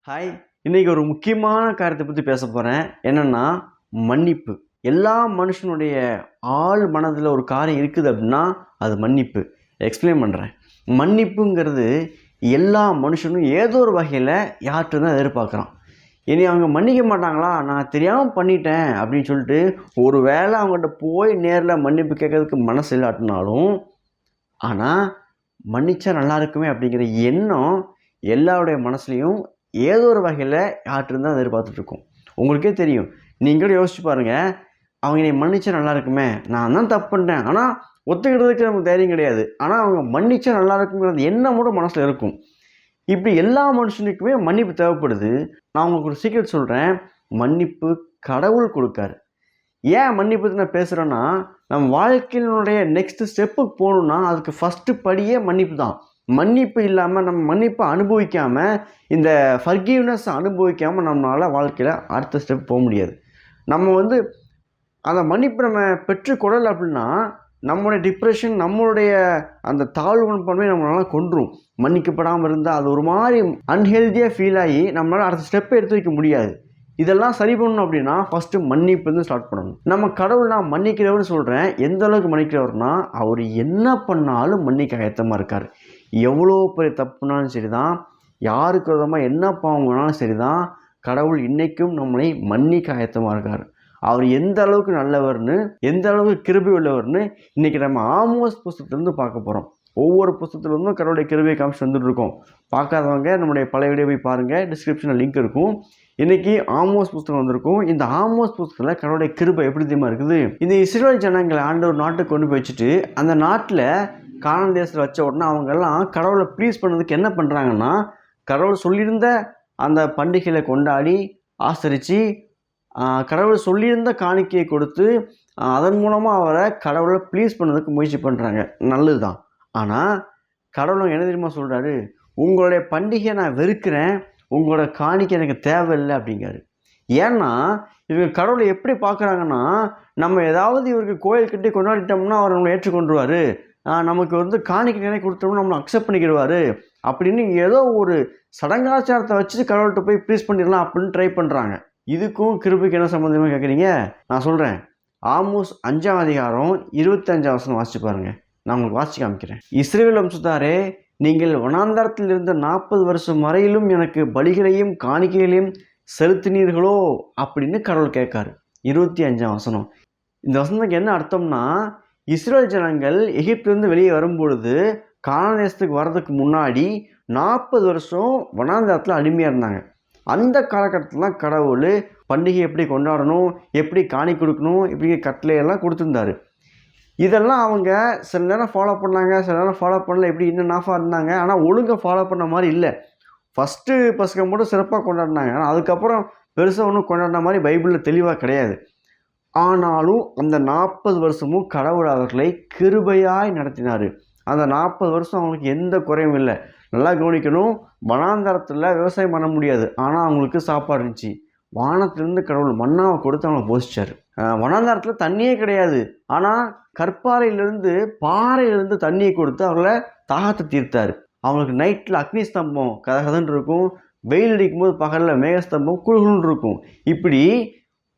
Hi. இன்னைக்கு ஒரு முக்கியமான காரியத்தை பற்றி பேச போகிறேன். என்னன்னா மன்னிப்பு. எல்லா மனுஷனுடைய ஆழ் மனதில் ஒரு காரியம் இருக்குது அப்படின்னா அது மன்னிப்பு. எக்ஸ்பிளைன் பண்ணுறேன். மன்னிப்புங்கிறது எல்லா மனுஷனும் ஏதோ ஒரு வகையில் யார்கிட்ட தான் எதிர்பார்க்குறான். இனி அவங்க மன்னிக்க மாட்டாங்களா, நான் தெரியாமல் பண்ணிட்டேன் அப்படின்னு சொல்லிட்டு ஒரு வேளை அவங்கள்ட்ட போய் நேரில் மன்னிப்பு கேட்கறதுக்கு மனசு இல்லாட்டினாலும், ஆனால் மன்னிச்சா நல்லா இருக்குமே அப்படிங்கிற எண்ணம் எல்லாருடைய மனசுலையும் ஏதோ ஒரு வகையில் யார்கிட்ட தான் எதிர்பார்த்துட்ருக்கோம். உங்களுக்கே தெரியும், நீங்கள் யோசிச்சு பாருங்கள். அவங்க என்னை மன்னிச்சா நல்லா இருக்குமே, நான் தான் தப்பு பண்ணிட்டேன், ஆனால் ஒத்துக்கிறதுக்கு நமக்கு தைரியம் கிடையாது. ஆனால் அவங்க மன்னிச்சா நல்லா இருக்குங்கிறது எண்ணம் கூட மனசில் இருக்கும். இப்படி எல்லா மனுஷனுக்குமே மன்னிப்பு தேவைப்படுது. நான் உங்களுக்கு ஒரு சீக்ரெட் சொல்கிறேன். மன்னிப்பு கடவுள் கொடுக்காரு. ஏன் மன்னிப்பு நான் பேசுகிறேன்னா, நம்ம வாழ்க்கையினுடைய நெக்ஸ்ட் ஸ்டெப்புக்கு போகணுன்னா அதுக்கு ஃபஸ்ட்டு படியே மன்னிப்பு தான். மன்னிப்பு இல்லாமல், நம்ம மன்னிப்பை அனுபவிக்காமல், இந்த ஃபர்கிவ்னஸ் அனுபவிக்காமல் நம்மளால் வாழ்க்கையில் அடுத்த ஸ்டெப் போக முடியாது. நம்ம அந்த மன்னிப்பு நம்ம பெற்றுக்கொள்ளலை அப்படின்னா நம்மளுடைய டிப்ரெஷன், நம்மளுடைய அந்த தாழ்வு மனப்பான்மை நம்மளால் கொன்றும். மன்னிக்கப்படாமல் இருந்தால் அது ஒரு மாதிரி அன்ஹெல்தியாக ஃபீல் ஆகி நம்மளால் அடுத்த ஸ்டெப்பை எடுத்து வைக்க முடியாது. இதெல்லாம் சரி பண்ணணும் அப்படின்னா ஃபஸ்ட்டு மன்னிப்புலேருந்து ஸ்டார்ட் பண்ணணும். நம்ம கடவுள் நான் மன்னிக்கிறவர்னு சொல்கிறேன். எந்த அளவுக்கு மன்னிக்கிறவர்னா, அவர் என்ன பண்ணாலும் மன்னிக்க ஆயத்தமாக இருக்கார். எவ்வளோ பெரிய தப்புனாலும் சரி தான், யாருக்கு விதமாக என்ன பாவங்கனாலும் சரி தான், கடவுள் இன்றைக்கும் நம்மளை மன்னிக்க ஆயத்தமாக இருக்கார். அவர் எந்த அளவுக்கு நல்லவர்னு, எந்த அளவுக்கு கிருபை உள்ளவர்னு இன்றைக்கி நம்ம ஆமோஸ் புஸ்தகத்திலேருந்து பார்க்க போகிறோம். ஒவ்வொரு புஸ்தகத்துலேருந்தும் கடவுளுடைய கிருபையை காமிச்சு வந்துட்டு இருக்கோம். பார்க்காதவங்க நம்முடைய பழைய வீடியோ போய் பாருங்கள், டிஸ்கிரிப்ஷனில் லிங்க் இருக்கும். இன்றைக்கி ஆமோஸ் புஸ்தகம் வந்திருக்கும். இந்த ஆமோஸ் புஸ்தகத்தில் கடவுளுடைய கிருபை எப்படி தெரியுமா இருக்குது. இந்த இஸ்ரேல் ஜனங்களை ஆண்டவர் நாட்டுக்கு கொண்டு போய் வச்சுட்டு, அந்த நாட்டில் கானான் தேசத்தில் வச்ச உடனே அவங்கெல்லாம் கடவுளை ப்ளீஸ் பண்ணதுக்கு என்ன பண்ணுறாங்கன்னா, கடவுள் சொல்லியிருந்த அந்த பண்டிகைகளை கொண்டாடி ஆசரித்து, கடவுள் சொல்லியிருந்த காணிக்கையை கொடுத்து, அதன் மூலமாக அவரை கடவுளை ப்ளீஸ் பண்ணதுக்கு முயற்சி பண்ணுறாங்க. நல்லது தான். ஆனால் கடவுள் என்ன தெரியுமா சொல்கிறாரு, உங்களுடைய பண்டிகையை நான் வெறுக்கிறேன், உங்களோட காணிக்கை எனக்கு தேவையில்லை அப்படிங்கிறாரு. ஏன்னா இவங்க கடவுளை எப்படி பார்க்குறாங்கன்னா, நம்ம ஏதாவது இவருக்கு கோயில் கட்டி கொண்டாடிட்டோம்னா அவர் நம்மளை ஏற்றுக்கொண்டுருவார், நமக்கு காணிக்கை நிறைய கொடுத்தோம்னா நம்மளை அக்செப்ட் பண்ணிக்கிடுவார் அப்படின்னு ஏதோ ஒரு சடங்காச்சாரத்தை வச்சுட்டு கடவுள்கிட்ட போய் ப்ளீஸ் பண்ணிடலாம் அப்படின்னு ட்ரை பண்ணுறாங்க. இதுக்கும் கிருபைக்கு என்ன சம்மந்தமாக கேட்குறீங்க? நான் சொல்கிறேன். ஆமோஸ் 5ஆம் அதிகாரம் 25ஆம் வசனம் வாசிச்சு பாருங்கள். நான் உங்களுக்கு வாசிச்சு காமிக்கிறேன். இஸ்ரவேல் வம்சத்தாரே, நீங்கள் வனாந்தரத்தில் இருந்த 40 வருஷம் வரையிலும் எனக்கு பலிகளையும் காணிக்கைகளையும் செலுத்தினீர்களோ அப்படின்னு கடவுள் கேட்காரு. 25ஆம் வசனம். இந்த வசனத்துக்கு என்ன அர்த்தம்னா, இஸ்ரேல் ஜனங்கள் எகிப்திலிருந்து வெளியே வரும்பொழுது கானான் தேசத்துக்கு வர்றதுக்கு முன்னாடி 40 வருஷம் வனாந்தரத்தில் அடிமையாக இருந்தாங்க. அந்த காலகட்டத்தில் தான் கடவுள் பண்டிகை எப்படி கொண்டாடணும், எப்படி காணி கொடுக்கணும், இப்படி கட்டளையெல்லாம் கொடுத்துருந்தாரு. இதெல்லாம் அவங்க சில நேரம் ஃபாலோ பண்ணாங்க, சில நேரம் ஃபாலோ பண்ணல, எப்படி இன்னும் நாஃபாக இருந்தாங்க. ஆனால் ஒழுங்காக ஃபாலோ பண்ண மாதிரி இல்லை. ஃபஸ்ட்டு பசங்க மட்டும் சிறப்பாக கொண்டாடினாங்க. ஆனால் அதுக்கப்புறம் பெருசாக ஒன்றும் கொண்டாடின மாதிரி பைபிளில் தெளிவாக கிடையாது. ஆனாலும் அந்த 40 வருஷமும் கடவுள் அவர்களை கிருபையாய் நடத்தினார். அந்த 40 வருஷம் அவங்களுக்கு எந்த குறையும் இல்லை. நல்லா கவனிக்கணும். வனாந்தரத்தில் விவசாயம் பண்ண முடியாது, ஆனால் அவங்களுக்கு சாப்பாடு இருந்துச்சு. வானத்திலிருந்து கடவுள் மன்னாவை கொடுத்து அவங்களை போஷிச்சார். வனாந்தரத்தில் தண்ணியே கிடையாது, ஆனால் கற்பாறையிலிருந்து பாறையிலிருந்து தண்ணியை கொடுத்து அவங்கள தாகத்தை தீர்த்தார். அவங்களுக்கு நைட்டில் அக்னி ஸ்தம்பம் கதகதன்னு இருக்கும், வெயில் அடிக்கும் போது பகலில் மேகஸ்தம்பம் குழுகுன்னு இருக்கும். இப்படி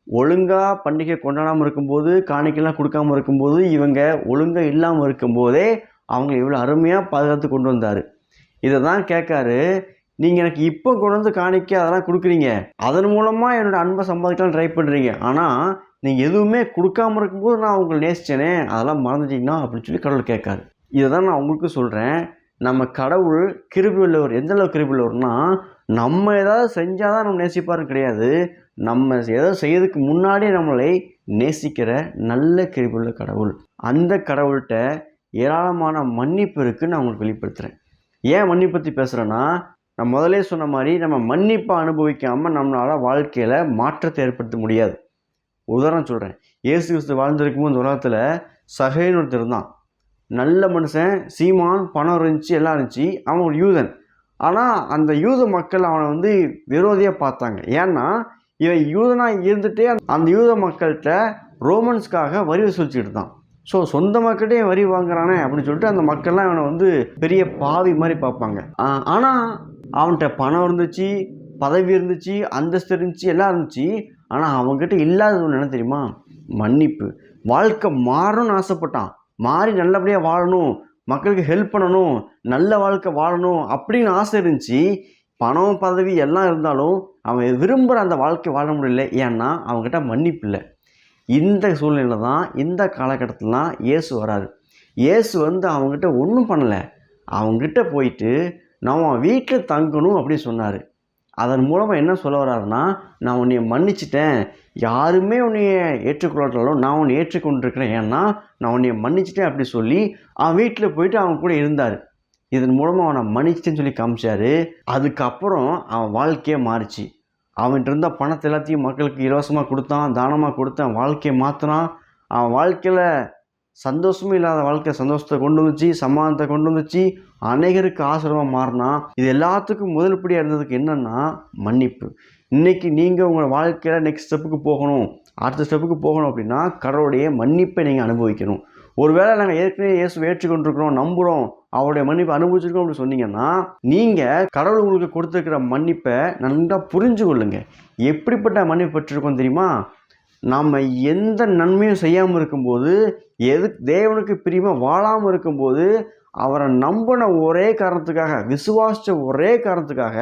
ஒழுங்காக பண்டிகை கொண்டாடாமல் இருக்கும்போது, காணிக்கைலாம் கொடுக்காமல் இருக்கும்போது, இவங்க ஒழுங்காக இல்லாமல் இருக்கும்போதே அவங்க இவ்வளோ அருமையாக பாதுகாத்து கொண்டு வந்தார். இதை தான் கேட்காரு, நீங்கள் எனக்கு இப்போ கொண்டு வந்து காணிக்க அதெல்லாம் கொடுக்குறீங்க, அதன் மூலமாக என்னோடய அன்பை சம்பாதிக்கலாம் ட்ரை பண்ணுறீங்க, ஆனால் நீங்கள் எதுவுமே கொடுக்காமல் இருக்கும்போது நான் உங்களை நேசித்தேனே, அதெல்லாம் மறந்துட்டீங்கன்னா அப்படின்னு சொல்லி கடவுள் கேட்காரு. இதை தான் நான் உங்களுக்கு சொல்கிறேன். நம்ம கடவுள் கிருபை உள்ளவர். எந்த அளவுக்கு கிருபை உள்ளவர்னா, நம்ம ஏதாவது செஞ்சால் தான் நம்ம நேசிப்பாருன்னு கிடையாது. நம்ம ஏதாவது செய்யறதுக்கு முன்னாடியே நம்மளை நேசிக்கிற நல்ல கிருபை உள்ள கடவுள். அந்த கடவுள்கிட்ட ஏராளமான மன்னிப்பு இருக்குன்னு நான் உங்களுக்கு வெளிப்படுத்துகிறேன். ஏன் மன்னிப்பு பற்றி பேசுகிறேன்னா, நான் முதலே சொன்ன மாதிரி நம்ம மன்னிப்பை அனுபவிக்காமல் நம்மளால் வாழ்க்கையில் மாற்றத்தை ஏற்படுத்த முடியாது. உதாரணம் சொல்கிறேன். இயேசு கிறிஸ்து வாழ்ந்திருக்கும்போது இந்த உலகத்தில் சகைன்னு ஒருத்தர் இருந்தான். நல்ல மனுஷன், சீமான், பணம் இருந்துச்சு, எல்லாம் இருந்துச்சு. அவன் ஒரு யூதன். ஆனால் அந்த யூத மக்கள் அவனை விரோதியாக பார்த்தாங்க. ஏன்னா இவன் யூதனாக இருந்துகிட்டே அந்த யூத மக்கள்கிட்ட ரோமன்ஸ்க்காக வரி வசூலிச்சுக்கிட்டு தான். ஸோ சொந்த மக்கள்கிட்டே வரி வாங்குறானே அப்படின்னு சொல்லிட்டு அந்த மக்கள்லாம் இவனை பெரிய பாவி மாதிரி பார்ப்பாங்க. ஆனால் அவன்கிட்ட பணம் இருந்துச்சு, பதவி இருந்துச்சு, அந்தஸ்து இருந்துச்சு, எல்லாம் இருந்துச்சு. ஆனால் அவங்ககிட்ட இல்லாதது ஒன்று என்ன தெரியுமா? மன்னிப்பு. வாழ்க்கை மாறணும்னு ஆசைப்பட்டான். மாறி நல்லபடியாக வாழணும், மக்களுக்கு ஹெல்ப் பண்ணணும், நல்ல வாழ்க்கை வாழணும் அப்படின்னு ஆசை இருந்துச்சு. பணம் பதவி எல்லாம் இருந்தாலும் அவன் விரும்புகிற அந்த வாழ்க்கை வாழ முடியல. ஏன்னா அவங்ககிட்ட மன்னிப்பு இல்லை. இந்த சூழ்நிலை தான், இந்த காலகட்டத்தில் தான் இயேசு வராரு. இயேசு அவங்ககிட்ட ஒன்றும் பண்ணலை. அவங்ககிட்ட போயிட்டு நான் உன் வீட்டில் தங்கணும் அப்படின்னு சொன்னார். அதன் மூலமாக என்ன சொல்ல வர்றாருன்னா, நான் உன்னை மன்னிச்சிட்டேன், யாருமே உன்னைய ஏற்றுக்கொள்ளாட்டாலும் நான் உன்னை ஏற்றுக்கொண்டிருக்கிறேன், ஏன்னா நான் உன்னை மன்னிச்சிட்டேன் அப்படி சொல்லி அவன் வீட்டில் போயிட்டு அவன் கூட இருந்தார். இதன் மூலமாக அவனை மன்னிச்சிட்டேன்னு சொல்லி காமிச்சார். அதுக்கப்புறம் அவன் வாழ்க்கையே மாறிச்சு. அவன்கிட்ட இருந்த பணத்தை எல்லாத்தையும் மக்களுக்கு இலவசமாக கொடுத்தான், தானமாக கொடுத்தான், வாழ்க்கையை மாற்றினான். அவன் வாழ்க்கையில் சந்தோஷமும் இல்லாத வாழ்க்கை சந்தோஷத்தை கொண்டு வந்துச்சு, சமாதானத்தை கொண்டு வந்துச்சு, அநேகருக்கு ஆசீர்வாதமாக மாறினா. இது எல்லாத்துக்கும் முதல் படியாக இருந்ததுக்கு என்னென்னா மன்னிப்பு. இன்றைக்கி நீங்கள் உங்கள் வாழ்க்கையில் நெக்ஸ்ட் ஸ்டெப்புக்கு போகணும், அடுத்த ஸ்டெப்புக்கு போகணும் அப்படின்னா கடவுளுடைய மன்னிப்பை நீங்கள் அனுபவிக்கணும். ஒருவேளை நாங்கள் ஏற்கனவே இயேசுவை ஏற்றுக்கொண்டிருக்கிறோம், நம்புகிறோம், அவருடைய மன்னிப்பை அனுபவிச்சிருக்கோம் அப்படின்னு சொன்னீங்கன்னா நீங்கள் கடவுள் உங்களுக்கு கொடுத்துருக்கிற மன்னிப்பை நன்றாக புரிஞ்சு கொள்ளுங்கள். எப்படிப்பட்ட மன்னிப்பு பெற்றிருக்கோம் தெரியுமா? நாம் எந்த நன்மையும் செய்யாமல் இருக்கும்போது, தேவனுக்கு பிரியமாக வாழாமல் இருக்கும்போது, அவரை நம்பின ஒரே காரணத்துக்காக, விசுவாசித்த ஒரே காரணத்துக்காக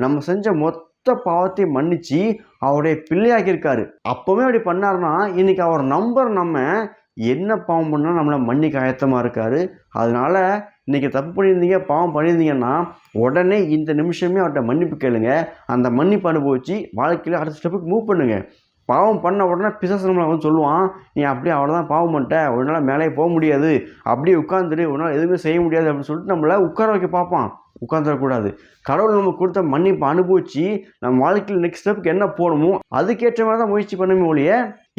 நம்ம செஞ்ச மொத்த பாவத்தையும் மன்னித்து அவருடைய பிள்ளையாக்கியிருக்காரு. அப்போவே அப்படி பண்ணாருன்னா இன்றைக்கி அவர் நம்புகிற நம்ம என்ன பாவம் பண்ணால் நம்மளை மன்னிக்க ஆயத்தமாக இருக்கார். அதனால் இன்றைக்கி தப்பு பண்ணியிருந்தீங்க, பாவம் பண்ணியிருந்தீங்கன்னா உடனே இந்த நிமிஷமே அவர்கிட்ட மன்னிப்பு கேளுங்க. அந்த மன்னிப்பு அனுபவித்து வாழ்க்கையில் அடுத்த ஸ்டெப்புக்கு மூவ் பண்ணுங்கள். பாவம் பண்ண உடனே பிசாசு நம்மளை சொல்லுவான், நீ அப்படியே அவ்வளோதான் பாவம் பண்ணிட்ட, ஒரு நாள் மேலே போக முடியாது, அப்படியே உட்காந்துரு, ஒரு நாள் எதுவுமே செய்ய முடியாது அப்படின்னு சொல்லிட்டு நம்மளை உட்கார வைக்க பார்ப்பான். உட்காந்துடக்கூடாது. கடவுள் நம்ம கொடுத்த மன்னிப்பு அனுபவித்து நம்ம வாழ்க்கையில் நெக்ஸ்ட் ஸ்டெப்புக்கு என்ன போகணுமோ அதுக்கேற்ற மாதிரி தான் முயற்சி பண்ணவே ஒழிய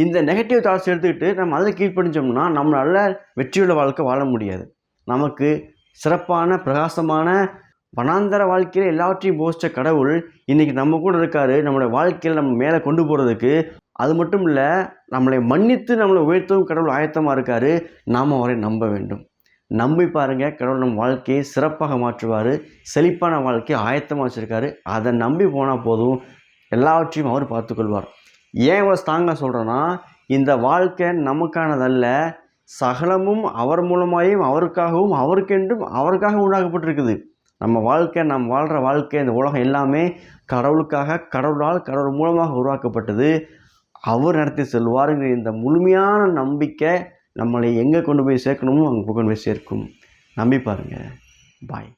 இந்த நெகட்டிவ் தாட்ஸ் எடுத்துக்கிட்டு நம்ம அதை கீழ்ப்படிச்சோம்னா நம்மளால் வெற்றியுள்ள வாழ்க்கை வாழ முடியாது. நமக்கு சிறப்பான பிரகாசமான வனாந்தர வாழ்க்கையில் எல்லாவற்றையும் போதிச்ச கடவுள் இன்றைக்கி நம்ம கூட இருக்கார். நம்மளுடைய வாழ்க்கையில் நம்ம மேலே கொண்டு போகிறதுக்கு. அது மட்டும் இல்லை, நம்மளை மன்னித்து நம்மளை உயர்த்தவும் கடவுள் ஆயத்தமாக இருக்கார். நாம் அவரை நம்ப வேண்டும். நம்பி பாருங்கள், கடவுள் நம்ம வாழ்க்கையை சிறப்பாக மாற்றுவார். செழிப்பான வாழ்க்கையை ஆயத்தமாக வச்சுருக்காரு. அதை நம்பி போனால் போதும், எல்லாவற்றையும் அவர் பார்த்துக்கொள்வார். ஏன் இவ்வளோ ஸ்ட்ராங்காக சொல்கிறேன்னா, இந்த வாழ்க்கை நமக்கானதல்ல, சகலமும் அவர் மூலமாயும் அவருக்காகவும் அவருக்கென்றும் அவருக்காக உண்டாக்கப்பட்டிருக்குது. நம்ம வாழ்க்கை, நம்ம வாழ்கிற வாழ்க்கை, இந்த உலகம் எல்லாமே கடவுளுக்காக, கடவுளால், கடவுள் மூலமாக உருவாக்கப்பட்டது. அவர் நடத்தி செல்வாருங்கிற இந்த முழுமையான நம்பிக்கை நம்மளை எங்கே கொண்டு போய் சேர்க்கணுமோ அங்கே கொண்டு போய் சேர்க்கும். நம்பி பாருங்கள். பாய்.